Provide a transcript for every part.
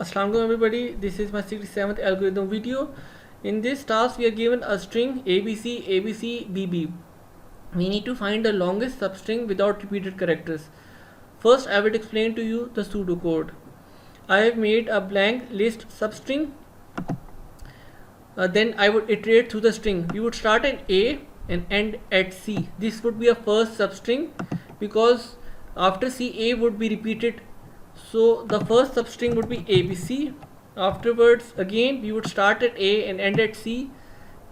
Assalamualaikum everybody, this is my 67th algorithm video. In this task we are given a string ABC, ABC, BB. We need to find the longest substring without repeated characters. First I will explain to you the pseudocode. I have made a blank list substring. Then I would iterate through the string. We would start at A and end at C. This would be a first substring because after C A would be repeated. So the first substring would be ABC. Afterwards again we would start at A and end at C.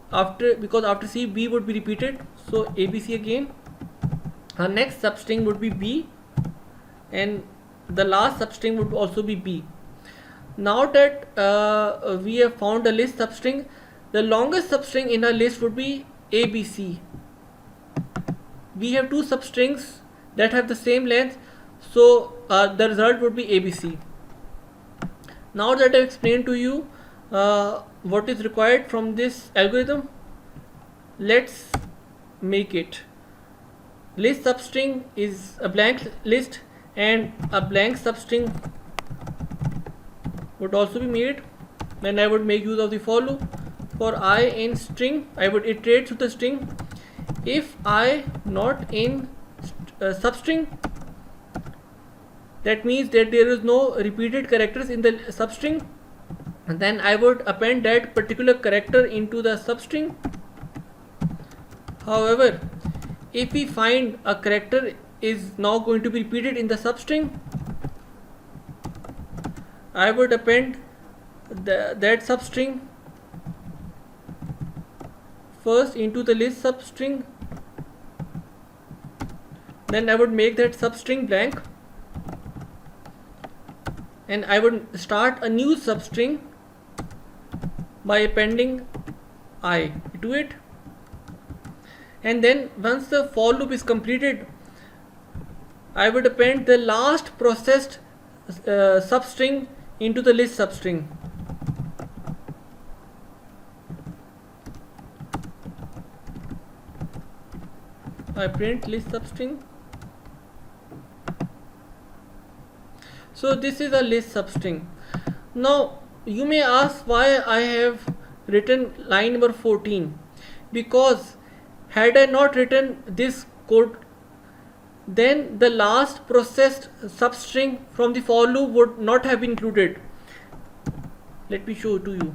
Because after C B would be repeated, so ABC again. Our next substring would be B, and the last substring would also be B. Now that we have found a list substring, the longest substring in our list would be ABC. We have two substrings that have the same length, so the result would be ABC. Now that I have explained to you what is required from this algorithm, let's make it. List substring is a blank list, and a blank substring would also be made. Then I would make use of the for loop. For I in string, I would iterate through the string. If I not in substring, that means that there is no repeated characters in the substring, and then I would append that particular character into the substring. However, if we find a character is now going to be repeated in the substring, I would append that substring first into the list substring. Then I would make that substring blank, and I would start a new substring by appending I to it. And then once the for loop is completed, I would append the last processed substring into the list substring. I print list substring. So this is a list substring. Now you may ask why I have written line number 14, because had I not written this code, then the last processed substring from the for loop would not have been included. Let me show to you.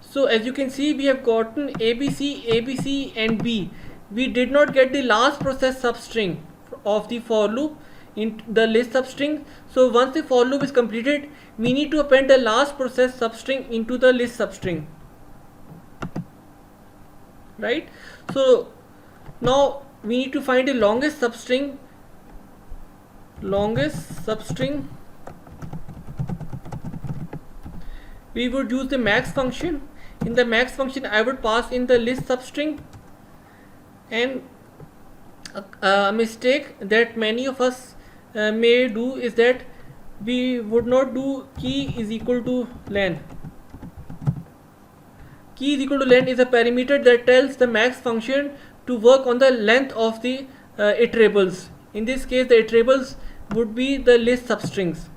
So as you can see, we have gotten ABC, ABC and B. We did not get the last processed substring of the for loop in the list substring. So once the for loop is completed, we need to append the last processed substring into the list substring, right? So now we need to find the longest substring. We would use the max function. In the max function, I would pass in the list substring, and a mistake that many of us may do is that we would not do key is equal to len. Key is equal to len is a parameter that tells the max function to work on the length of the iterables. In this case, the iterables would be the list substrings.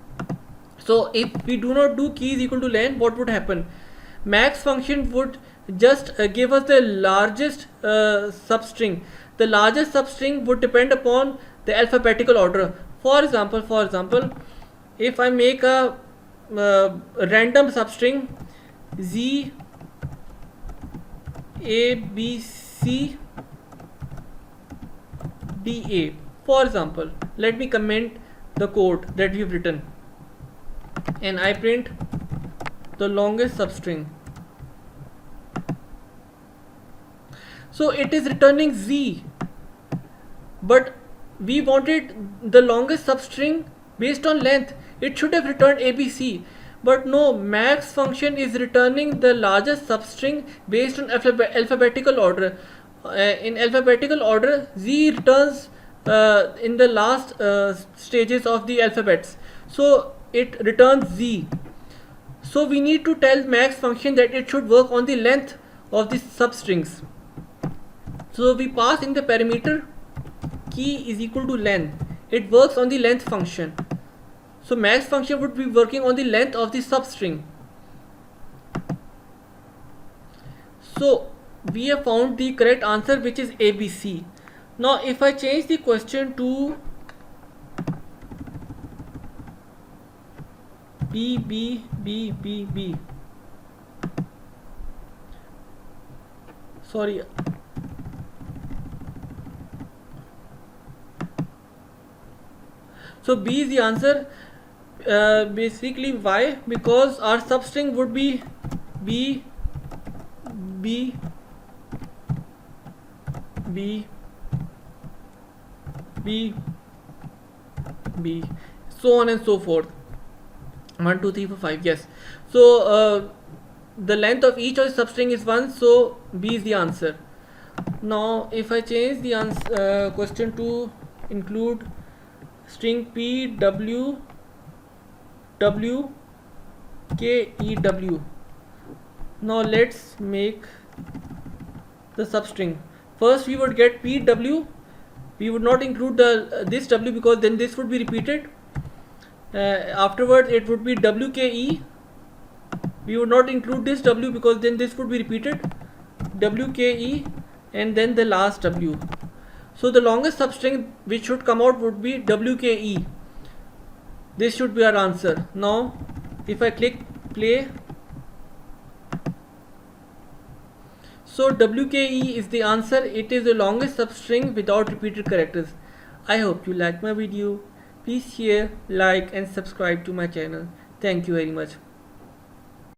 So if we do not do key is equal to len, what would happen? Max function would just give us the largest substring. The largest substring would depend upon the alphabetical order. For example, if I make a random substring Z A B C D A, for example, let me comment the code that we've written, and I print the longest substring. So it is returning Z, but we wanted the longest substring based on length. It should have returned ABC, but no, max function is returning the largest substring based on alphabetical order. In alphabetical order, Z returns in the last stages of the alphabets, so it returns Z. So we need to tell max function that it should work on the length of the substrings. So we pass in the parameter key is equal to len. It works on the length function. So max function would be working on the length of the substring. So we have found the correct answer, which is ABC. Now if I change the question to B, sorry, so B is the answer. Basically why? Because our substring would be B, B, B, B, B, so on and so forth. 1 2 3 4 5, yes. So the length of each of the substring is 1, so B is the answer. Now if I change the answer, question to include string P W W K E W. Now let's make the substring. First we would get P W. We would not include the this W because then this would be repeated. Afterwards it would be WKE. We would not include this W because then this would be repeated. WKE and then the last W. So the longest substring which should come out would be WKE. This should be our answer. Now if I click play, so WKE is the answer. It is the longest substring without repeated characters. I hope you like my video. Please share, like and subscribe to my channel. Thank you very much.